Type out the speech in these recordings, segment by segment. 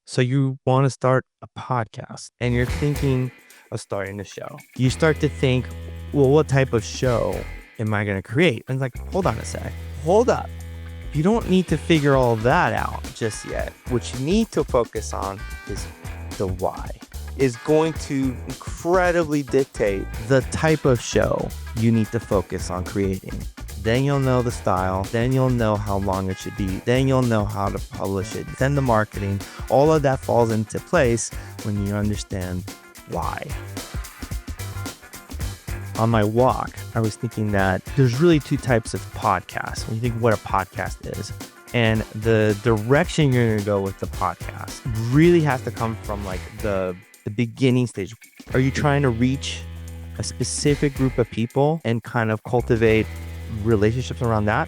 So you want to start a podcast and you're thinking of starting a show. You start to think, well, what type of show am I going to create? And it's like, hold on a sec. Hold up. You don't need to figure all that out just yet. What you need to focus on is the why. Is going to incredibly dictate the type of show you need to focus on creating. Then you'll know the style, then you'll know how long it should be, then you'll know how to publish it, then the marketing. All of that falls into place when you understand why. On my walk, I was thinking that there's really two types of podcasts when you think what a podcast is. And the direction you're going to go with the podcast really has to come from like the beginning stage. Are you trying to reach a specific group of people and kind of cultivate relationships around that?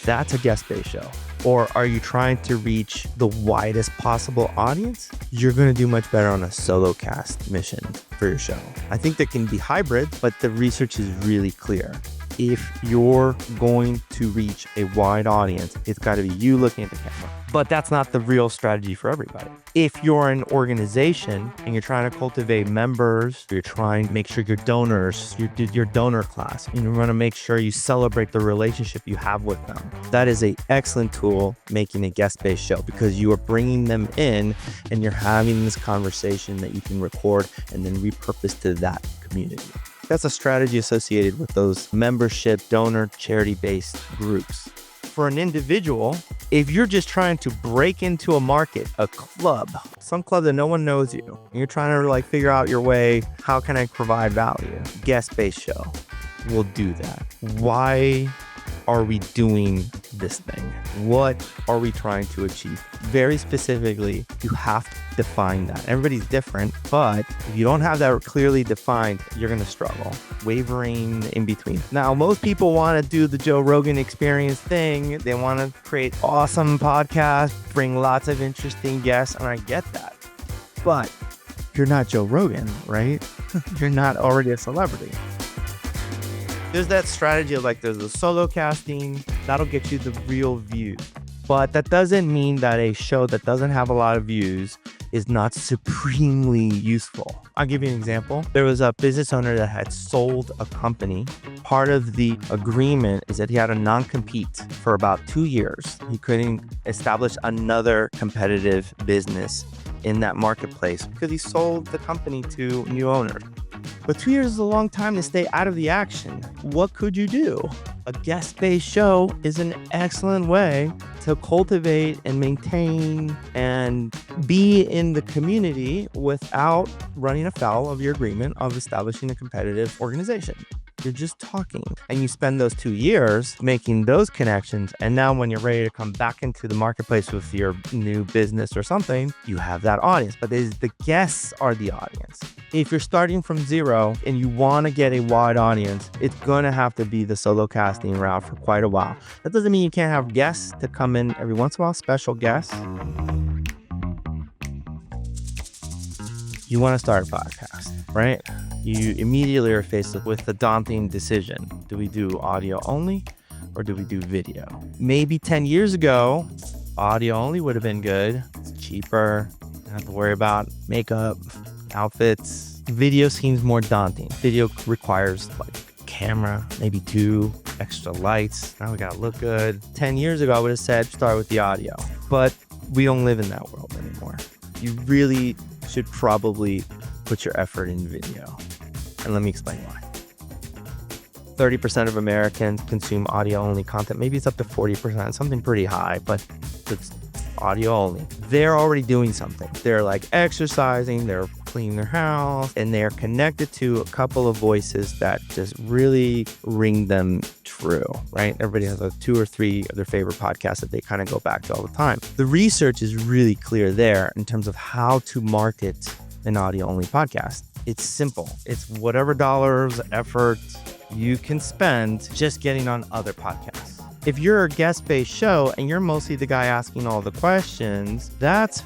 That's a guest-based show. Or are you trying to reach the widest possible audience? You're going to do much better on a solo cast mission for your show. I think that can be hybrid, but the research is really clear. If you're going to reach a wide audience, it's got to be you looking at the camera. But that's not the real strategy for everybody. If you're an organization and you're trying to cultivate members, you're trying to make sure your donors, your donor class, and you want to make sure you celebrate the relationship you have with them. That is an excellent tool making a guest-based show because you are bringing them in and you're having this conversation that you can record and then repurpose to that community. That's a strategy associated with those membership, donor, charity-based groups. For an individual, if you're just trying to break into a market, a club, some club that no one knows you, and you're trying to like figure out your way, how can I provide value? Guest-based show will do that. Why are we doing this thing? What are we trying to achieve? Very specifically, you have to define that. Everybody's different, but if you don't have that clearly defined, you're going to struggle, wavering in between. Now, most people want to do the Joe Rogan experience thing. They want to create awesome podcasts, bring lots of interesting guests, and I get that. But you're not Joe Rogan, right? You're not already a celebrity. There's that strategy of like, there's a solo casting, that'll get you the real views. But that doesn't mean that a show that doesn't have a lot of views is not supremely useful. I'll give you an example. There was a business owner that had sold a company. Part of the agreement is that he had a non-compete for about 2 years. He couldn't establish another competitive business in that marketplace because he sold the company to new owners. But 2 years is a long time to stay out of the action. What could you do? A guest-based show is an excellent way to cultivate and maintain and be in the community without running afoul of your agreement of establishing a competitive organization. You're just talking and you spend those 2 years making those connections. And now when you're ready to come back into the marketplace with your new business or something, you have that audience, but the guests are the audience. If you're starting from zero and you want to get a wide audience, it's going to have to be the solo casting route for quite a while. That doesn't mean you can't have guests to come in every once in a while, special guests. You want to start a podcast, right? You immediately are faced with the daunting decision. Do we do audio only or do we do video? Maybe 10 years ago, audio only would have been good. It's cheaper. You don't have to worry about makeup, outfits. Video seems more daunting. Video requires like camera, maybe 2 extra lights. Now we gotta look good. 10 years ago, I would have said start with the audio, but we don't live in that world anymore. You really should probably put your effort in video. And let me explain why. 30% of Americans consume audio-only content. Maybe it's up to 40%, something pretty high, but it's audio only. They're already doing something. They're like exercising, they're cleaning their house, and they're connected to a couple of voices that just really ring them true, right? Everybody has 2 or 3 of their favorite podcasts that they kind of go back to all the time. The research is really clear there in terms of how to market an audio-only podcast. It's simple. It's whatever dollars, effort you can spend just getting on other podcasts. If you're a guest-based show and you're mostly the guy asking all the questions, that's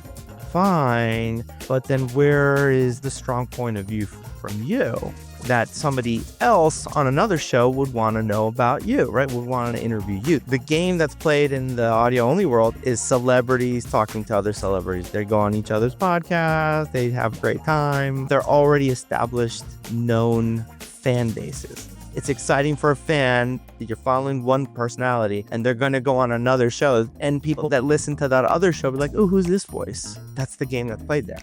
fine. But then where is the strong point of view from you? that somebody else on another show would want to know about you, right? Would want to interview you. The game that's played in the audio only world is celebrities talking to other celebrities. They go on each other's podcasts. They have a great time. They're already established, known fan bases. It's exciting for a fan that you're following one personality and they're going to go on another show, and people that listen to that other show be like, oh, who's this voice? That's the game that's played there.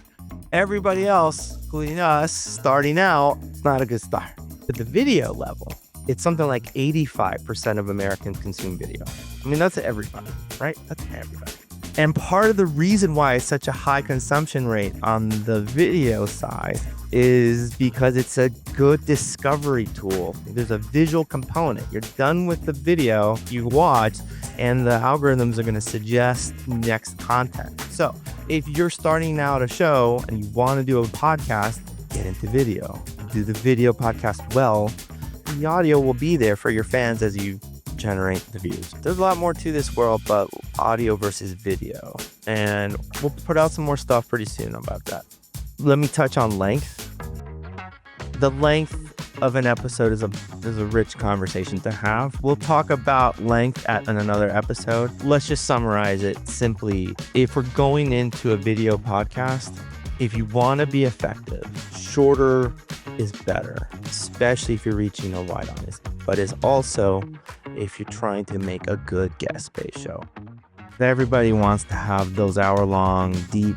Everybody else, including us, starting out, it's not a good start. At the video level, it's something like 85% of Americans consume video. I mean, that's everybody, right? That's everybody. And part of the reason why it's such a high consumption rate on the video side is because it's a good discovery tool. There's a visual component. You're done with the video you watch, and the algorithms are going to suggest next content. So if you're starting out a show and you want to do a podcast, get into video. Do the video podcast well. The audio will be there for your fans as you generate the views. There's a lot more to this world, but audio versus video. And we'll put out some more stuff pretty soon about that. Let me touch on length. The length of an episode is a rich conversation to have. We'll talk about length in another episode. Let's just summarize it simply. If we're going into a video podcast, if you want to be effective, shorter is better, especially if you're reaching a wide audience, but it's also if you're trying to make a good guest-based show. Everybody wants to have those hour-long, deep,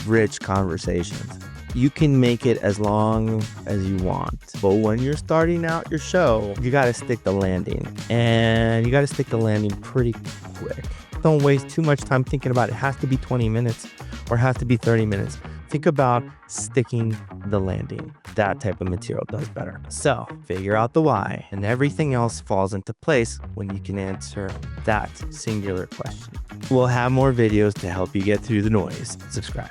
rich conversations. You can make it as long as you want, but when you're starting out your show, you got to stick the landing, and you got to stick the landing pretty quick. Don't waste too much time thinking about it. It has to be 20 minutes or it has to be 30 minutes. Think about sticking the landing. That type of material does better. So figure out the why, and everything else falls into place when you can answer that singular question. We'll have more videos to help you get through the noise. Subscribe.